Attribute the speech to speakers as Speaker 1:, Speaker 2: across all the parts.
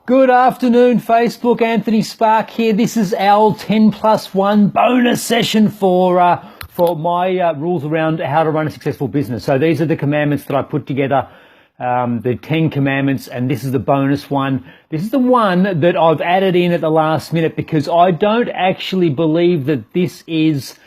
Speaker 1: Good afternoon, Facebook. Anthony Spark here. This is our 10+1 bonus session for my rules around how to run a successful business. So these are the commandments that I put together, the 10 commandments, and this is the bonus one. This is the one that I've added in at the last minute because I don't actually believe that this is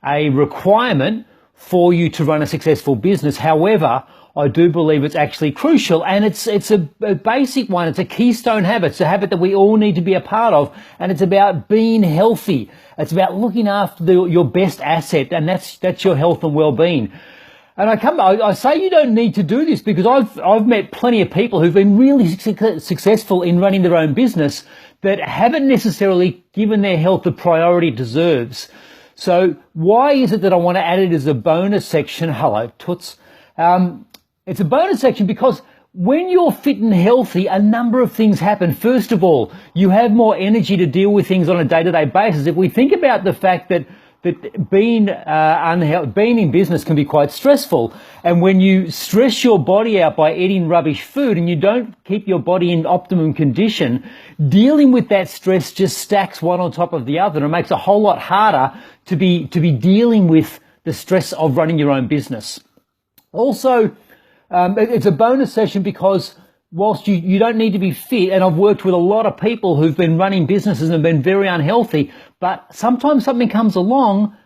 Speaker 1: a requirement for you to run a successful business. However, I do believe it's actually crucial, and it's a basic one. It's a keystone habit. It's a habit that we all need to be a part of, and it's about being healthy. It's about looking after your best asset, and that's your health and well-being. And I say you don't need to do this because I've met plenty of people who've been really successful in running their own business that haven't necessarily given their health the priority it deserves. So why is it that I want to add it as a bonus section? Hello, Toots. It's a bonus section because when you're fit and healthy, a number of things happen. First of all, you have more energy to deal with things on a day-to-day basis. If we think about the fact that being in business can be quite stressful, and when you stress your body out by eating rubbish food and you don't keep your body in optimum condition, dealing with that stress just stacks one on top of the other, and it makes it a whole lot harder to be dealing with the stress of running your own business. Also, it's a bonus session because whilst you don't need to be fit, and I've worked with a lot of people who've been running businesses and have been very unhealthy, but sometimes something comes along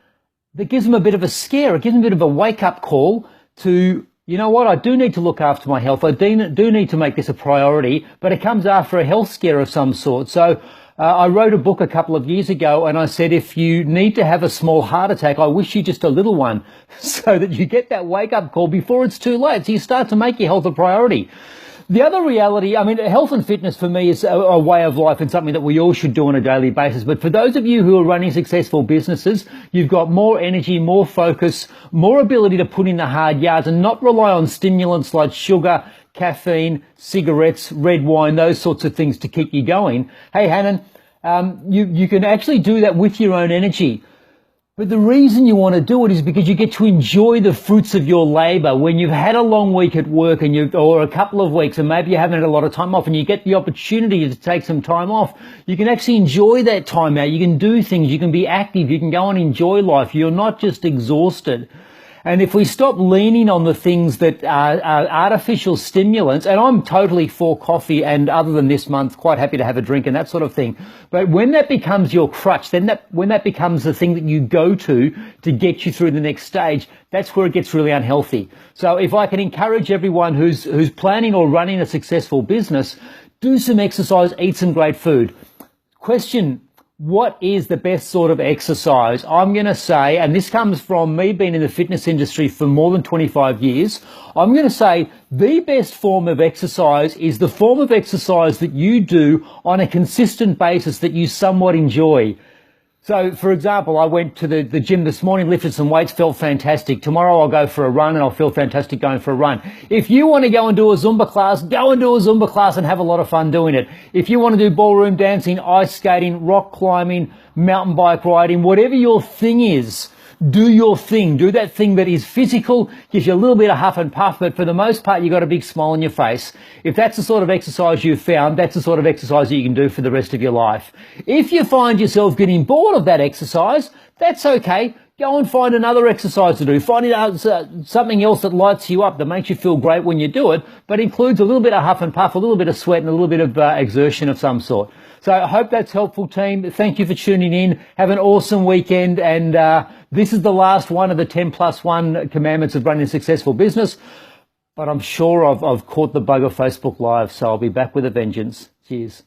Speaker 1: that gives them a bit of a scare. It gives them a bit of a wake-up call to, you know what, I do need to look after my health. I do need to make this a priority, but it comes after a health scare of some sort. So I wrote a book a couple of years ago, and I said, if you need to have a small heart attack, I wish you just a little one, so that you get that wake-up call before it's too late, so you start to make your health a priority. The other reality, health and fitness for me is a way of life and something that we all should do on a daily basis. But for those of you who are running successful businesses, you've got more energy, more focus, more ability to put in the hard yards and not rely on stimulants like sugar, caffeine, cigarettes, red wine, those sorts of things to keep you going. Hey, Hannon, you can actually do that with your own energy. But the reason you want to do it is because you get to enjoy the fruits of your labor. When you've had a long week at work or a couple of weeks, and maybe you haven't had a lot of time off, and you get the opportunity to take some time off, you can actually enjoy that time out. You can do things. You can be active. You can go and enjoy life. You're not just exhausted. And if we stop leaning on the things that are artificial stimulants, and I'm totally for coffee, and other than this month, quite happy to have a drink and that sort of thing. But when that becomes your crutch, when that becomes the thing that you go to get you through the next stage, that's where it gets really unhealthy. So if I can encourage everyone who's planning or running a successful business, do some exercise, eat some great food. Question: what is the best sort of exercise? I'm going to say, and this comes from me being in the fitness industry for more than 25 years, I'm going to say the best form of exercise is the form of exercise that you do on a consistent basis that you somewhat enjoy. So, for example, I went to the gym this morning, lifted some weights, felt fantastic. Tomorrow I'll go for a run and I'll feel fantastic going for a run. If you want to go and do a Zumba class, go and do a Zumba class and have a lot of fun doing it. If you want to do ballroom dancing, ice skating, rock climbing, mountain bike riding, whatever your thing is, do your thing. Do that thing that is physical, gives you a little bit of huff and puff, but for the most part, you've got a big smile on your face. If that's the sort of exercise you've found, that's the sort of exercise that you can do for the rest of your life. If you find yourself getting bored of that exercise, that's okay. Go and find another exercise to do. Find something else that lights you up, that makes you feel great when you do it, but includes a little bit of huff and puff, a little bit of sweat, and a little bit of exertion of some sort. So I hope that's helpful, team. Thank you for tuning in. Have an awesome weekend. And this is the last one of the 10+1 commandments of running a successful business. But I'm sure I've caught the bug of Facebook Live, so I'll be back with a vengeance. Cheers.